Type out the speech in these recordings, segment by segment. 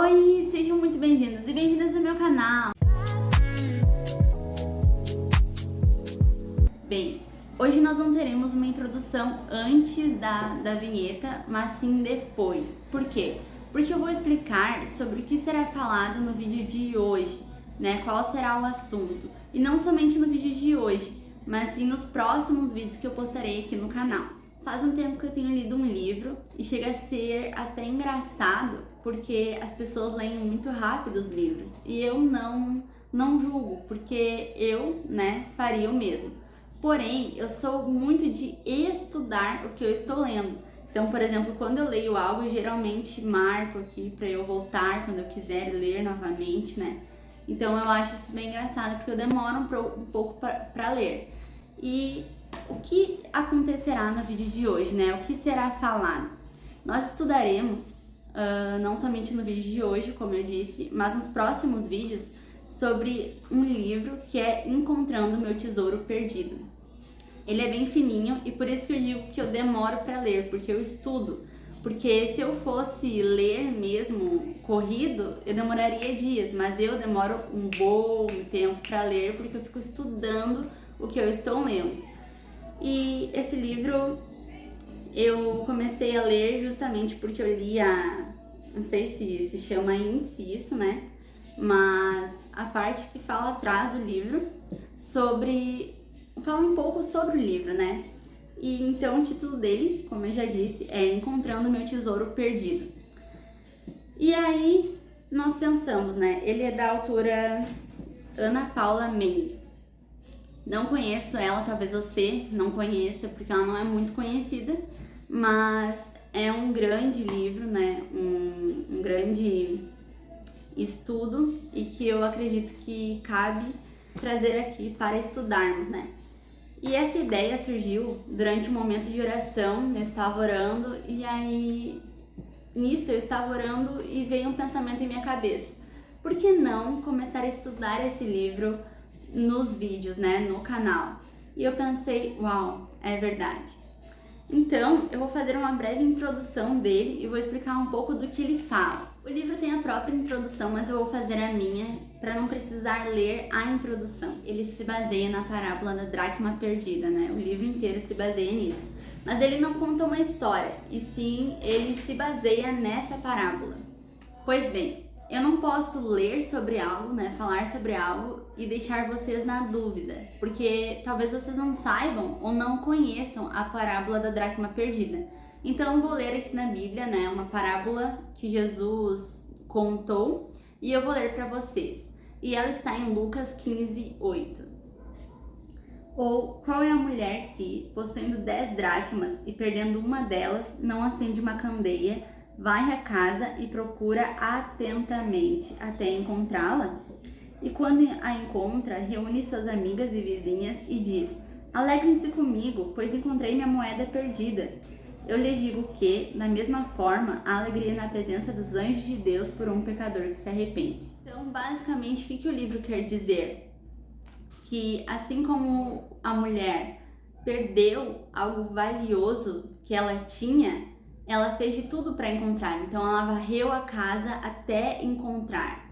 Oi, sejam muito bem-vindos e bem-vindas ao meu canal. Bem, hoje nós não teremos uma introdução antes da vinheta, mas sim depois. Por quê? Porque eu vou explicar sobre o que será falado no vídeo de hoje, né? Qual será o assunto. E não somente no vídeo de hoje, mas sim nos próximos vídeos que eu postarei aqui no canal. Faz um tempo que eu tenho lido um livro e chega a ser até engraçado, porque as pessoas leem muito rápido os livros. E eu não julgo, porque eu, faria o mesmo. Porém, eu sou muito de estudar o que eu estou lendo. Então, por exemplo, quando eu leio algo, eu geralmente marco aqui para eu voltar quando eu quiser ler novamente, né? Então, eu acho isso bem engraçado, porque eu demoro um pouco para ler. E o que acontecerá no vídeo de hoje, né? O que será falado? Nós estudaremos, não somente no vídeo de hoje, como eu disse, mas nos próximos vídeos, sobre um livro que é Encontrando Meu Tesouro Perdido. Ele é bem fininho e por isso que eu digo que eu demoro para ler, porque eu estudo. Porque se eu fosse ler mesmo corrido, eu demoraria dias, mas eu demoro um bom tempo para ler porque eu fico estudando o que eu estou lendo. E esse livro eu comecei a ler justamente porque eu li não sei se chama índice isso, né? Mas a parte que fala atrás do livro fala um pouco sobre o livro, né? E então o título dele, como eu já disse, é Encontrando Meu Tesouro Perdido. E aí nós pensamos, né? Ele é da autora Ana Paula Mendes. Não conheço ela, talvez você não conheça, porque ela não é muito conhecida, mas é um grande livro, né? Um grande estudo e que eu acredito que cabe trazer aqui para estudarmos, né? E essa ideia surgiu durante um momento de oração, eu estava orando e aí nisso eu estava orando e veio um pensamento em minha cabeça. Por que não começar a estudar esse livro nos vídeos, né, no canal? E eu pensei, uau, é verdade. Então, eu vou fazer uma breve introdução dele e vou explicar um pouco do que ele fala. O livro tem a própria introdução, mas eu vou fazer a minha para não precisar ler a introdução. Ele se baseia na parábola da dracma perdida, né? O livro inteiro se baseia nisso. Mas ele não conta uma história, e sim ele se baseia nessa parábola. Pois bem, eu não posso ler sobre algo, né, falar sobre algo e deixar vocês na dúvida, porque talvez vocês não saibam ou não conheçam a parábola da dracma perdida. Então eu vou ler aqui na Bíblia, né, uma parábola que Jesus contou e eu vou ler para vocês. E ela está em Lucas 15:8. Ou qual é a mulher que, possuindo 10 dracmas e perdendo uma delas, não acende uma candeia, vai à casa e procura atentamente até encontrá-la? E quando a encontra, reúne suas amigas e vizinhas e diz: alegrem-se comigo, pois encontrei minha moeda perdida. Eu lhes digo que, da mesma forma, há alegria na presença dos anjos de Deus por um pecador que se arrepende. Então, basicamente, o que o livro quer dizer? Que assim como a mulher perdeu algo valioso que ela tinha, ela fez de tudo para encontrar. Então ela varreu a casa até encontrar.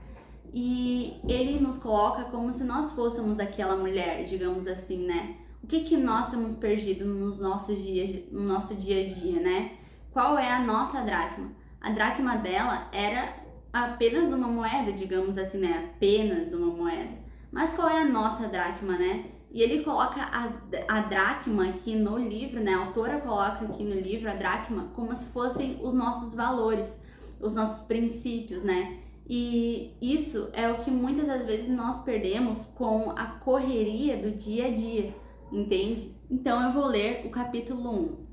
E ele nos coloca como se nós fôssemos aquela mulher, digamos assim, né? O que nós temos perdido nos nossos dias, no nosso dia a dia, né? Qual é a nossa dracma? A dracma dela era apenas uma moeda, digamos assim, né? Apenas uma moeda. Mas qual é a nossa dracma, né? E ele coloca a dracma aqui no livro, né? A autora coloca aqui no livro a dracma como se fossem os nossos valores, os nossos princípios, né? E isso é o que muitas das vezes nós perdemos com a correria do dia a dia, entende? Então eu vou ler o capítulo 1.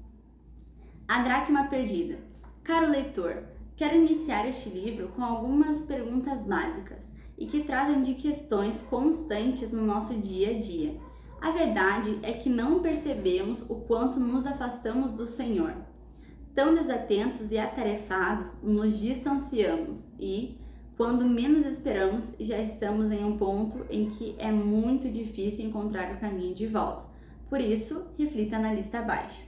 A dracma perdida. Caro leitor, quero iniciar este livro com algumas perguntas básicas e que tratam de questões constantes no nosso dia a dia. A verdade é que não percebemos o quanto nos afastamos do Senhor. Tão desatentos e atarefados, nos distanciamos e, quando menos esperamos, já estamos em um ponto em que é muito difícil encontrar o caminho de volta. Por isso, reflita na lista abaixo.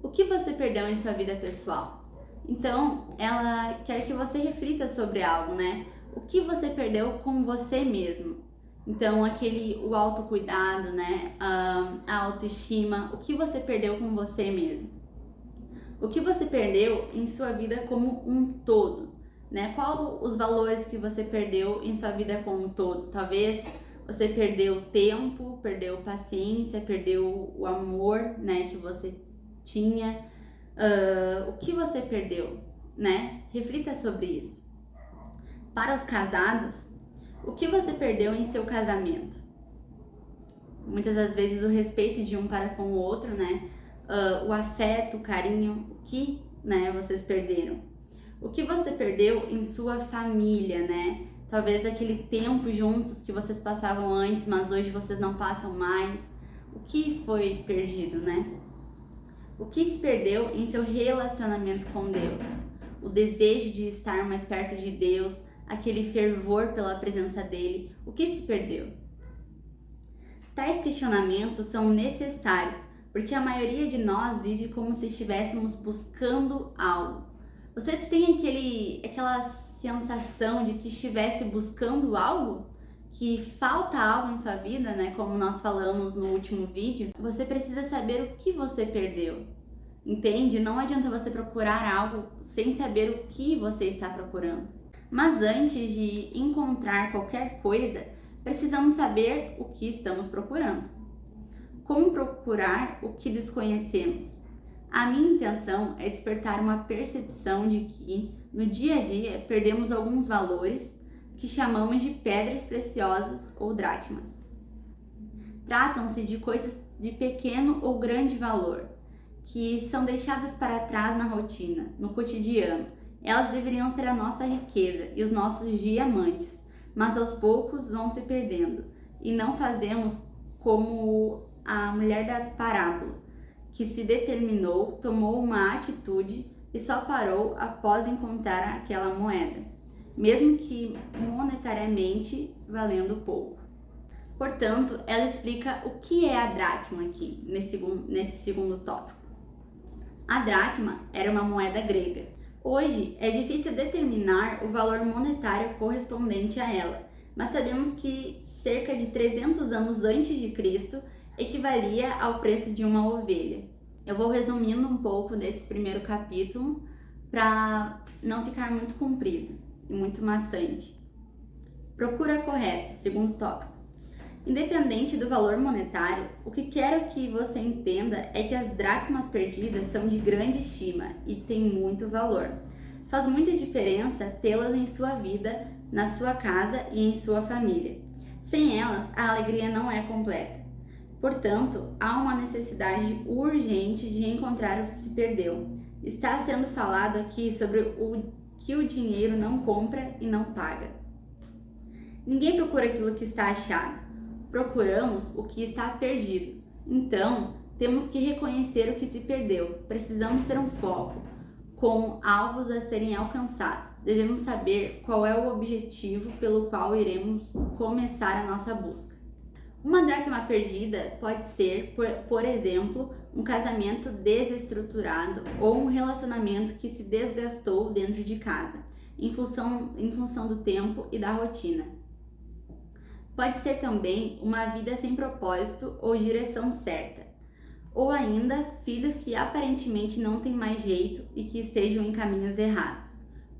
O que você perdeu em sua vida pessoal? Então, ela quer que você reflita sobre algo, né? O que você perdeu com você mesmo? Então, o autocuidado, né? A autoestima, o que você perdeu com você mesmo? O que você perdeu em sua vida como um todo, né? Qual os valores que você perdeu em sua vida como um todo? Talvez você perdeu tempo, perdeu paciência, perdeu o amor, né, que você tinha. O que você perdeu, né? Reflita sobre isso. Para os casados, o que você perdeu em seu casamento? Muitas das vezes o respeito de um para com o outro, né? O afeto, o carinho, o que, né, vocês perderam? O que você perdeu em sua família, né? Talvez aquele tempo juntos que vocês passavam antes, mas hoje vocês não passam mais. O que foi perdido, né? O que se perdeu em seu relacionamento com Deus? O desejo de estar mais perto de Deus, aquele fervor pela presença dele, o que se perdeu? Tais questionamentos são necessários, porque a maioria de nós vive como se estivéssemos buscando algo. Você tem aquela sensação de que estivesse buscando algo? Que falta algo em sua vida, né? Como nós falamos no último vídeo, você precisa saber o que você perdeu. Entende? Não adianta você procurar algo sem saber o que você está procurando. Mas antes de encontrar qualquer coisa, precisamos saber o que estamos procurando. Como procurar o que desconhecemos? A minha intenção é despertar uma percepção de que, no dia a dia, perdemos alguns valores que chamamos de pedras preciosas ou dracmas. Tratam-se de coisas de pequeno ou grande valor, que são deixadas para trás na rotina, no cotidiano. Elas deveriam ser a nossa riqueza e os nossos diamantes, mas aos poucos vão se perdendo. E não fazemos como a mulher da parábola, que se determinou, tomou uma atitude e só parou após encontrar aquela moeda, mesmo que monetariamente valendo pouco. Portanto, ela explica o que é a dracma aqui, nesse segundo tópico. A dracma era uma moeda grega. Hoje é difícil determinar o valor monetário correspondente a ela, mas sabemos que cerca de 300 anos antes de Cristo equivalia ao preço de uma ovelha. Eu vou resumindo um pouco desse primeiro capítulo para não ficar muito comprido e muito maçante. Procura correta, segundo tópico. Independente do valor monetário, o que quero que você entenda é que as dracmas perdidas são de grande estima e têm muito valor. Faz muita diferença tê-las em sua vida, na sua casa e em sua família. Sem elas, a alegria não é completa. Portanto, há uma necessidade urgente de encontrar o que se perdeu. Está sendo falado aqui sobre o que o dinheiro não compra e não paga. Ninguém procura aquilo que está achado. Procuramos o que está perdido. Então, temos que reconhecer o que se perdeu. Precisamos ter um foco, com alvos a serem alcançados. Devemos saber qual é o objetivo pelo qual iremos começar a nossa busca. Uma dracma perdida pode ser, por exemplo, um casamento desestruturado ou um relacionamento que se desgastou dentro de casa, em função do tempo e da rotina. Pode ser também uma vida sem propósito ou direção certa, ou ainda filhos que aparentemente não têm mais jeito e que estejam em caminhos errados,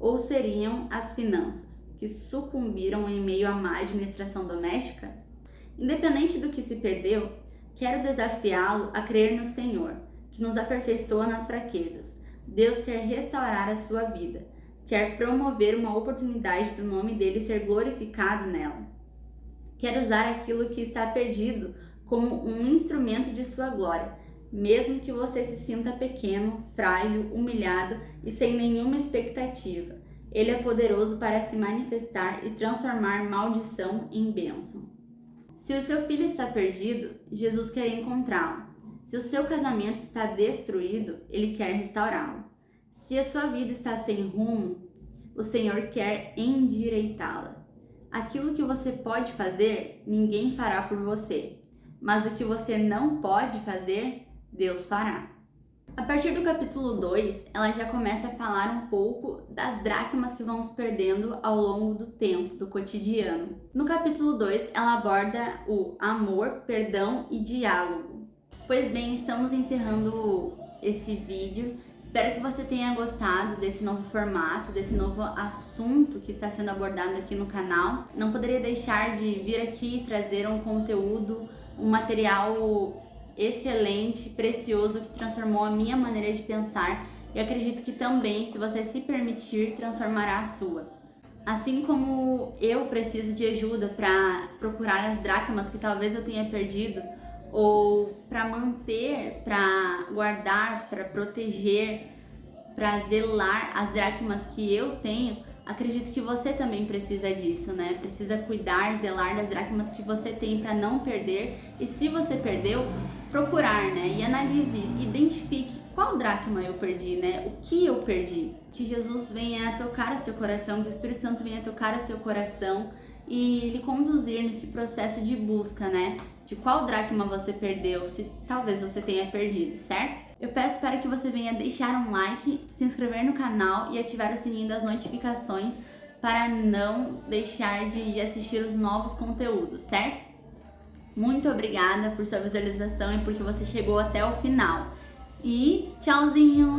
ou seriam as finanças, que sucumbiram em meio a má administração doméstica. Independente do que se perdeu, quero desafiá-lo a crer no Senhor, que nos aperfeiçoa nas fraquezas. Deus quer restaurar a sua vida, quer promover uma oportunidade do nome dele ser glorificado nela. Quer usar aquilo que está perdido como um instrumento de sua glória, mesmo que você se sinta pequeno, frágil, humilhado e sem nenhuma expectativa. Ele é poderoso para se manifestar e transformar maldição em bênção. Se o seu filho está perdido, Jesus quer encontrá-lo. Se o seu casamento está destruído, ele quer restaurá-lo. Se a sua vida está sem rumo, o Senhor quer endireitá-la. Aquilo que você pode fazer, ninguém fará por você. Mas o que você não pode fazer, Deus fará. A partir do capítulo 2, ela já começa a falar um pouco das dracmas que vão se perdendo ao longo do tempo, do cotidiano. No capítulo 2, ela aborda o amor, perdão e diálogo. Pois bem, estamos encerrando esse vídeo. Espero que você tenha gostado desse novo formato, desse novo assunto que está sendo abordado aqui no canal. Não poderia deixar de vir aqui e trazer um conteúdo, um material excelente, precioso, que transformou a minha maneira de pensar e acredito que também, se você se permitir, transformará a sua. Assim como eu preciso de ajuda para procurar as dracmas que talvez eu tenha perdido, ou para manter, para guardar, para proteger, para zelar as dracmas que eu tenho, acredito que você também precisa disso, né? Precisa cuidar, zelar das dracmas que você tem para não perder. E se você perdeu, procurar, né? E analise, identifique qual dracma eu perdi, né? O que eu perdi. Que Jesus venha tocar o seu coração, que o Espírito Santo venha tocar o seu coração e lhe conduzir nesse processo de busca, né? De qual dracma você perdeu, se talvez você tenha perdido, certo? Eu peço para que você venha deixar um like, se inscrever no canal e ativar o sininho das notificações para não deixar de assistir os novos conteúdos, certo? Muito obrigada por sua visualização e porque você chegou até o final. E tchauzinho!